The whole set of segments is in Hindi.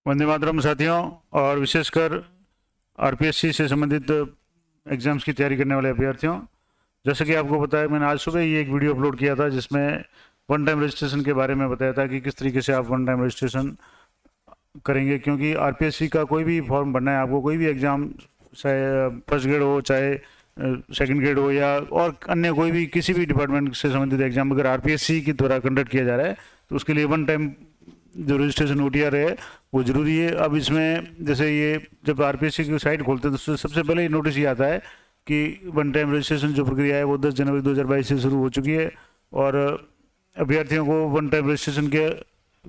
वंदे मातरम साथियों। और विशेषकर आरपीएससी से संबंधित एग्जाम्स की तैयारी करने वाले अभ्यर्थियों, जैसे कि आपको पता है, मैंने आज सुबह ही एक वीडियो अपलोड किया था जिसमें वन टाइम रजिस्ट्रेशन के बारे में बताया था कि किस तरीके से आप वन टाइम रजिस्ट्रेशन करेंगे। क्योंकि आरपीएससी का कोई भी फॉर्म भरना है, आपको कोई भी एग्ज़ाम, चाहे फर्स्ट ग्रेड हो, चाहे सेकंड ग्रेड हो, या और अन्य कोई भी किसी भी डिपार्टमेंट से संबंधित एग्जाम अगर आरपीएससी के द्वारा कंडक्ट किया जा रहा है तो उसके लिए वन टाइम जो रजिस्ट्रेशन ओटीआर है वो ज़रूरी है। अब इसमें जैसे ये जब आरपीएससी की साइट खोलते हैं तो सबसे पहले ही नोटिस ये आता है कि वन टाइम रजिस्ट्रेशन जो प्रक्रिया है वो 10 जनवरी 2022 से शुरू हो चुकी है, और अभ्यर्थियों को वन टाइम रजिस्ट्रेशन के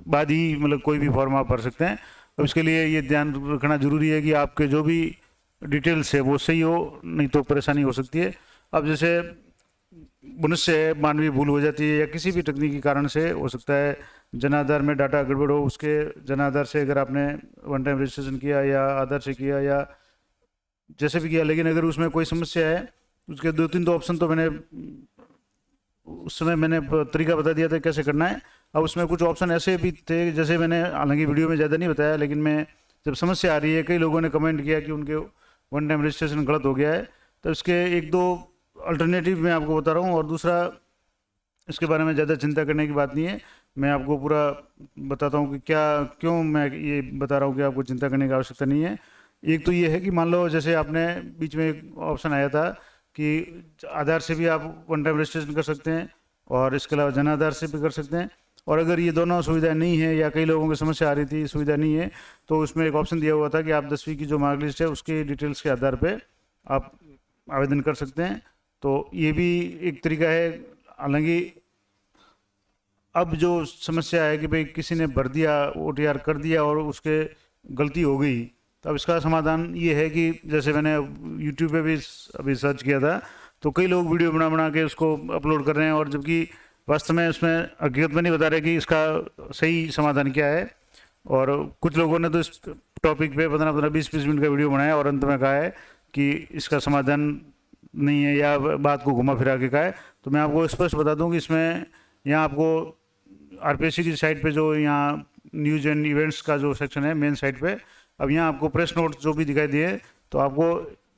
बाद ही मतलब कोई भी फॉर्म आप भर सकते हैं। अब इसके लिए ये ध्यान रखना जरूरी है कि आपके जो भी डिटेल्स है वो सही हो, नहीं तो परेशानी हो सकती है। अब जैसे मनुष्य है, मानवीय भूल हो जाती है या किसी भी तकनीकी कारण से हो सकता है जन आधार में डाटा गड़बड़ हो, उसके जन आधार से अगर आपने वन टाइम रजिस्ट्रेशन किया या आधार से किया या जैसे भी किया, लेकिन अगर उसमें कोई समस्या है, उसके 2-3 तो ऑप्शन तो मैंने उस समय मैंने तरीका बता दिया था कैसे करना है। अब उसमें कुछ ऑप्शन ऐसे भी थे, जैसे मैंने हालांकि वीडियो में ज़्यादा नहीं बताया, लेकिन मैं जब समस्या आ रही है, कई लोगों ने कमेंट किया कि उनके वन टाइम रजिस्ट्रेशन गलत हो गया है, तो इसके 1-2 अल्टरनेटिव मैं आपको बता रहा हूँ। और दूसरा, इसके बारे में ज़्यादा चिंता करने की बात नहीं है, मैं आपको पूरा बताता हूँ कि क्यों मैं ये बता रहा हूँ कि आपको चिंता करने की आवश्यकता नहीं है। एक तो ये है कि मान लो जैसे आपने बीच में एक ऑप्शन आया था कि आधार से भी आप वन टाइम रजिस्ट्रेशन कर सकते हैं और इसके अलावा जन आधार से भी कर सकते हैं। और अगर ये दोनों सुविधाएं नहीं है या कई लोगों की समस्या आ रही थी, सुविधा नहीं है, तो उसमें एक ऑप्शन दिया हुआ था कि आप 10वीं की जो मार्कलिस्ट है उसके डिटेल्स के आधार पर आप आवेदन कर सकते हैं। तो ये भी एक तरीका है। हालांकि अब जो समस्या है कि भाई किसी ने भर दिया, ओटीआर कर दिया और उसके गलती हो गई, तो अब इसका समाधान ये है कि जैसे मैंने यूट्यूब पे भी अभी सर्च किया था, तो कई लोग वीडियो बना बना के उसको अपलोड कर रहे हैं, और जबकि वास्तव में उसमें हकीकत में नहीं बता रहे कि इसका सही समाधान क्या है। और कुछ लोगों ने तो इस टॉपिक पे 15-15, 20-20 मिनट का वीडियो बनाया और अंत में कहा है कि इसका समाधान नहीं है या बात को घुमा फिरा के कहा है। तो मैं आपको स्पष्ट बता दूं कि इसमें यहाँ आपको आरपीएससी की साइट पे जो यहाँ न्यूज एंड इवेंट्स का जो सेक्शन है मेन साइट पे, अब यहाँ आपको प्रेस नोट जो भी दिखाई दिए, तो आपको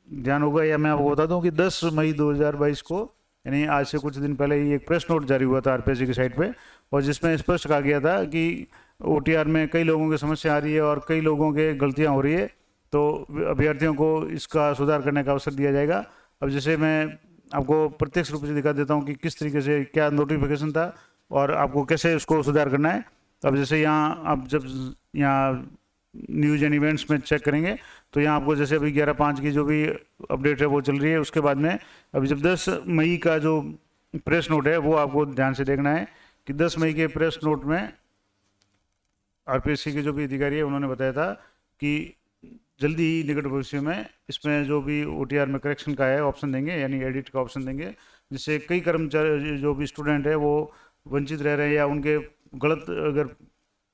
ध्यान होगा, या मैं आपको बता दूं कि 10 मई 2022 को, यानी आज से कुछ दिन पहले ही एक प्रेस नोट जारी हुआ था आरपीएससी की साइट पे, और जिसमें स्पष्ट कहा गया था कि ओटीआर में कई लोगों की समस्या आ रही है और कई लोगों के गलतियाँ हो रही है, तो अभ्यर्थियों को इसका सुधार करने का अवसर दिया जाएगा। अब जैसे मैं आपको प्रत्यक्ष रूप से दिखा देता हूँ कि किस तरीके से क्या नोटिफिकेशन था और आपको कैसे उसको सुधार करना है। अब जैसे यहाँ आप जब यहाँ न्यूज एंड इवेंट्स में चेक करेंगे तो यहाँ आपको जैसे अभी 11/5 की जो भी अपडेट है वो चल रही है, उसके बाद में अभी जब 10 मई का जो प्रेस नोट है वो आपको ध्यान से देखना है कि 10 मई के प्रेस नोट में आरपीएससी के जो भी अधिकारी है उन्होंने बताया था कि जल्दी ही निकट भविष्य में इसमें जो भी ओटीआर में करेक्शन का है ऑप्शन देंगे, यानी एडिट का ऑप्शन देंगे, जिससे कई कर्मचारी जो भी स्टूडेंट है वो वंचित रह रहे हैं या उनके गलत अगर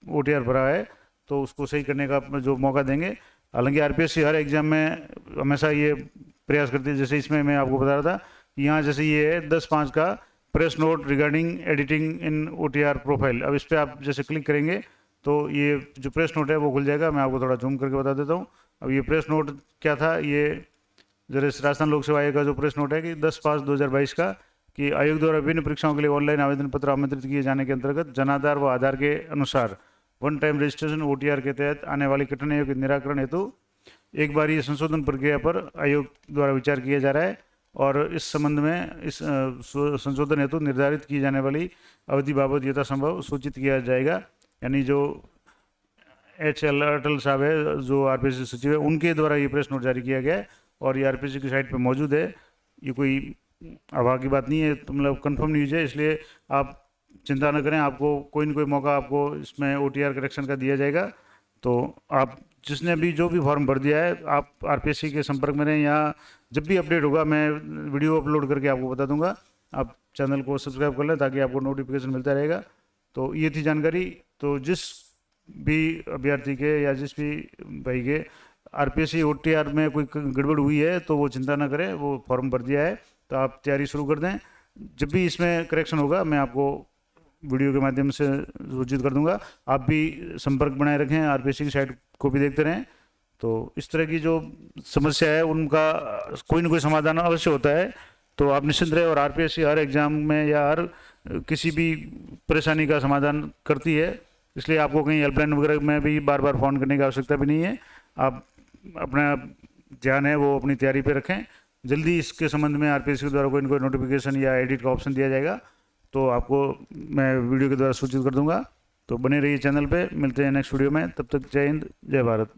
ओटीआर भरा है तो उसको सही करने का जो मौका देंगे। हालांकि आरपीएससी हर एग्जाम में हमेशा ये प्रयास करती है। जैसे इसमें मैं आपको बता रहा था कि यहाँ जैसे ये है 10/5 का press note regarding editing in OTR profile. अब इस पर आप जैसे क्लिक करेंगे तो ये जो प्रेस नोट है वो खुल जाएगा। मैं आपको थोड़ा जूम करके बता देता हूँ। अब ये प्रेस नोट क्या था, ये जरा राजस्थान लोक सेवा आयोग का जो प्रेस नोट है कि 10/5/2022 का, कि आयोग द्वारा विभिन्न परीक्षाओं के लिए ऑनलाइन आवेदन पत्र आमंत्रित किए जाने के अंतर्गत जनाधार व आधार के अनुसार वन टाइम रजिस्ट्रेशन ओटीआर के तहत आने वाली कठिनाइयों के निराकरण हेतु एक बार ये संशोधन प्रक्रिया पर आयोग द्वारा विचार किया जा रहा है, और इस संबंध में इस संशोधन हेतु निर्धारित की जाने वाली अवधि बाबत यथासंभव सूचित किया जाएगा। यानी जो HL अटल साहब है जो आरपीएससी सचिव है, उनके द्वारा ये प्रेस नोट जारी किया गया है और ये आरपीएससी की साइट पर मौजूद है। ये कोई अफवाह की बात नहीं है, तो मतलब कन्फर्म न्यूज है, इसलिए आप चिंता न करें, आपको कोई न कोई मौका आपको इसमें ओटीआर करेक्शन का दिया जाएगा। तो आप जिसने भी जो भी फॉर्म भर दिया है आप आरपीएससी के संपर्क में रहें, या जब भी अपडेट होगा मैं वीडियो अपलोड करके आपको बता दूंगा। आप चैनल को सब्सक्राइब कर लें ताकि आपको नोटिफिकेशन मिलता रहेगा। तो ये थी जानकारी। तो जिस भी अभ्यर्थी के या जिस भी भाई के आरपीएससी ओटीआर में कोई गड़बड़ हुई है तो वो चिंता ना करें, वो फॉर्म भर दिया है तो आप तैयारी शुरू कर दें। जब भी इसमें करेक्शन होगा मैं आपको वीडियो के माध्यम से सूचित कर दूंगा। आप भी संपर्क बनाए रखें आरपीएससी की साइट को भी देखते रहें। तो इस तरह की जो समस्या है उनका कोई ना कोई समाधान अवश्य होता है। तो आप निश्चिंत रहे, और आरपीएससी हर एग्ज़ाम में या हर किसी भी परेशानी का समाधान करती है, इसलिए आपको कहीं हेल्पलाइन वगैरह में भी बार बार फ़ोन करने की आवश्यकता भी नहीं है। आप अपना ध्यान है वो अपनी तैयारी पे रखें। जल्दी इसके संबंध में आरपीएससी के द्वारा कोई ना कोई नोटिफिकेशन या एडिट का ऑप्शन दिया जाएगा, तो आपको मैं वीडियो के द्वारा सूचित कर दूंगा। तो बने रहिए चैनल पे, मिलते हैं नेक्स्ट वीडियो में। तब तक जय हिंद, जय भारत।